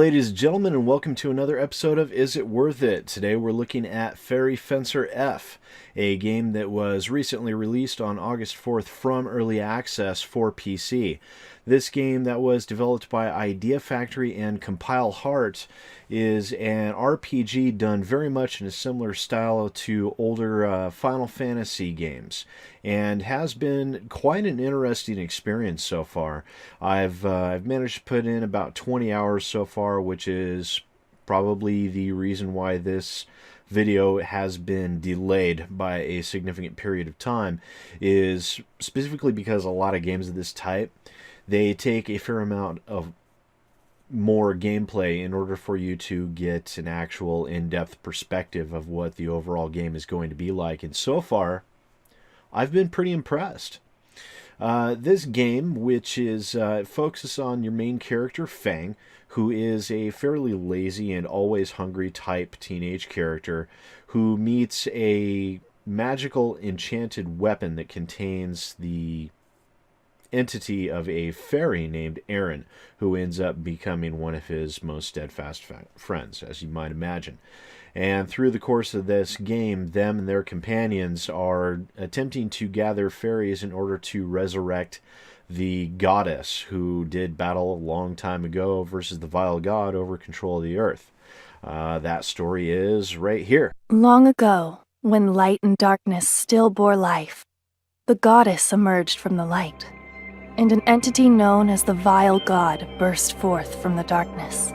ladies and gentlemen, and welcome to another episode of Is It Worth It? Today we're looking at Fairy Fencer F, a game that was recently released on August 4th from Early Access for PC. This game that was developed by Idea Factory and Compile Heart is an RPG done very much in a similar style to older Final Fantasy games, and has been quite an interesting experience so far. I've managed to put in about 20 hours so far, which is probably the reason why this video has been delayed by a significant period of time, is specifically because a lot of games of this type, they take a fair amount of more gameplay in order for you to get an actual in-depth perspective of what the overall game is going to be like. And so far, I've been pretty impressed. This game, which is focuses on your main character, Fang, who is a fairly lazy and always hungry type teenage character who meets a magical enchanted weapon that contains the entity of a fairy named Aaron, who ends up becoming one of his most steadfast friends, as you might imagine. And through the course of this game, them and their companions are attempting to gather fairies in order to resurrect the goddess who did battle a long time ago versus the vile god over control of the earth. That story is right here. Long ago, when light and darkness still bore life, the goddess emerged from the light, and an entity known as the vile god burst forth from the darkness.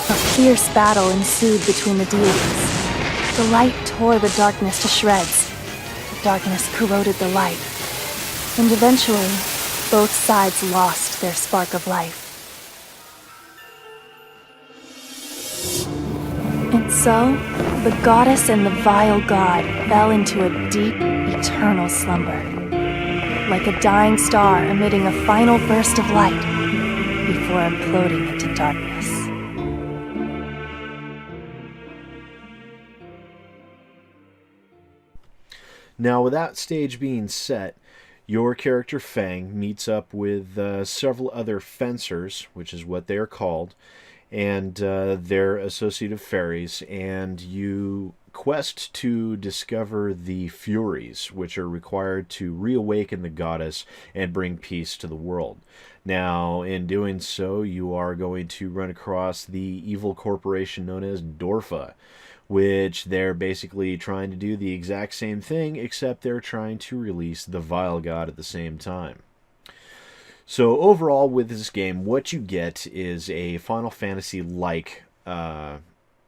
A fierce battle ensued between the deities. The light tore the darkness to shreds. The darkness corroded the light. And eventually, both sides lost their spark of life. And so, the goddess and the vile god fell into a deep, eternal slumber, like a dying star emitting a final burst of light before imploding into darkness. Now, with that stage being set, your character Fang meets up with several other fencers, which is what they are called, and their associative fairies, and you quest to discover the Furies, which are required to reawaken the goddess and bring peace to the world. Now, in doing so, you are going to run across the evil corporation known as Dorfa, which they're basically trying to do the exact same thing, except they're trying to release the vile god at the same time. So overall, with this game, what you get is a Final Fantasy-like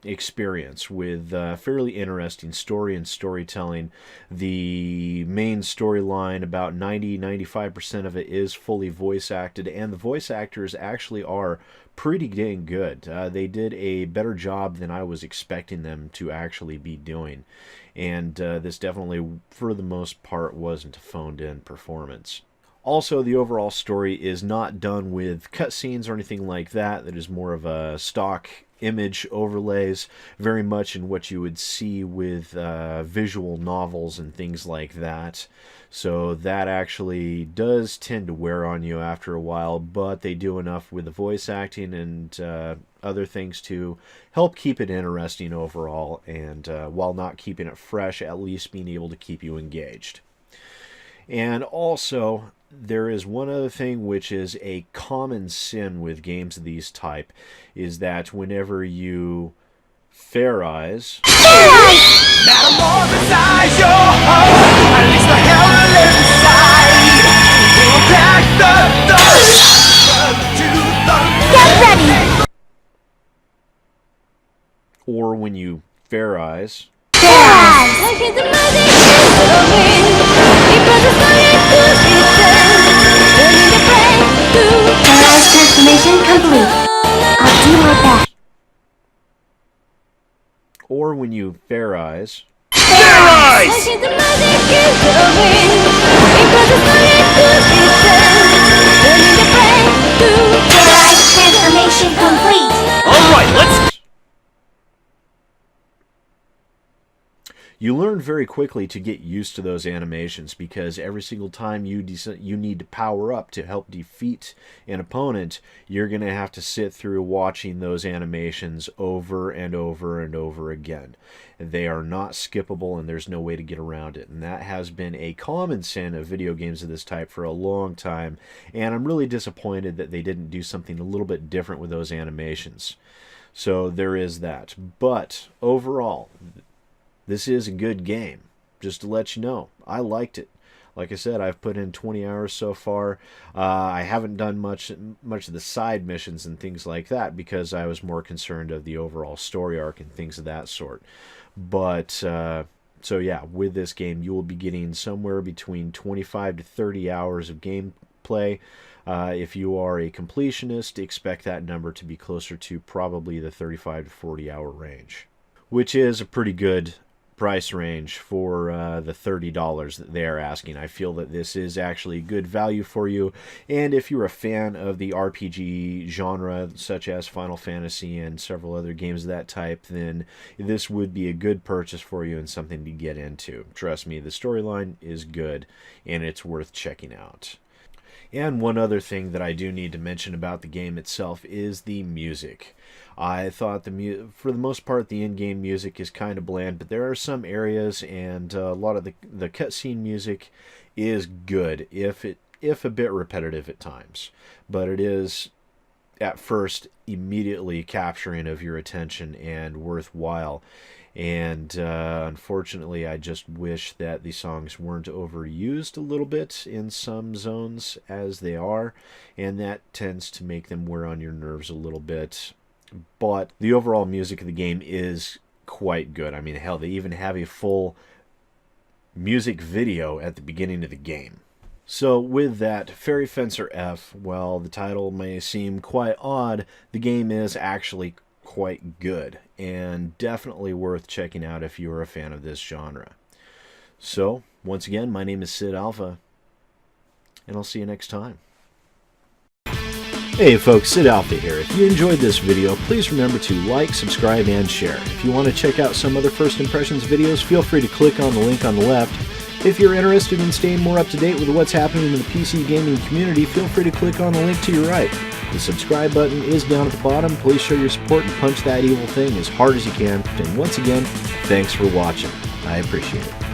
experience with fairly interesting story and storytelling. The main storyline, about 90-95% of it is fully voice acted, and the voice actors actually are pretty dang good. They did a better job than I was expecting them to actually be doing, and this definitely, for the most part, wasn't a phoned-in performance. Also, the overall story is not done with cutscenes or anything like that. That is more of a stock image overlays, very much in what you would see with visual novels and things like that. So that actually does tend to wear on you after a while, but they do enough with the voice acting and other things to help keep it interesting overall, and while not keeping it fresh, at least being able to keep you engaged. And also, there is one other thing which is a common sin with games of these type, is that whenever you fairize, Metamorphosize your heart, at least the hell will inside. We'll pack the dust to the Get ready! you Fair Eyes. Transformation complete. I'll do my best. Or when you Fair Eyes. Transformation complete. Alright, let's... You learn very quickly to get used to those animations, because every single time you need to power up to help defeat an opponent, you're going to have to sit through watching those animations over and over and over again. They are not skippable, and there's no way to get around it. And that has been a common sin of video games of this type for a long time, and I'm really disappointed that they didn't do something a little bit different with those animations. So there is that. But overall, this is a good game, just to let you know. I liked it. Like I said, I've put in 20 hours so far. I haven't done much of the side missions and things like that, because I was more concerned of the overall story arc and things of that sort. But, so yeah, with this game, you will be getting somewhere between 25 to 30 hours of gameplay. If you are a completionist, expect that number to be closer to probably the 35 to 40 hour range, which is a pretty good price range for the $30 that they are asking. I feel that this is actually good value for you, and if you're a fan of the RPG genre, such as Final Fantasy and several other games of that type, then this would be a good purchase for you and something to get into. Trust me, the storyline is good, and it's worth checking out. And one other thing that I do need to mention about the game itself is the music. I thought for the most part the in-game music is kind of bland, but there are some areas, and a lot of the cutscene music is good, if a bit repetitive at times. But it is at first immediately capturing of your attention and worthwhile. And unfortunately, I just wish that the songs weren't overused a little bit in some zones as they are, and that tends to make them wear on your nerves a little bit. But the overall music of the game is quite good. I mean, hell, they even have a full music video at the beginning of the game. So with that, Fairy Fencer F, while the title may seem quite odd, the game is actually quite good, and definitely worth checking out if you are a fan of this genre. So, once again, my name is SidAlpha, and I'll see you next time. Hey folks, SidAlpha here. If you enjoyed this video, please remember to like, subscribe, and share. If you want to check out some other First Impressions videos, feel free to click on the link on the left. If you're interested in staying more up to date with what's happening in the PC gaming community, feel free to click on the link to your right. The subscribe button is down at the bottom. Please show your support and punch that evil thing as hard as you can. And once again, thanks for watching. I appreciate it.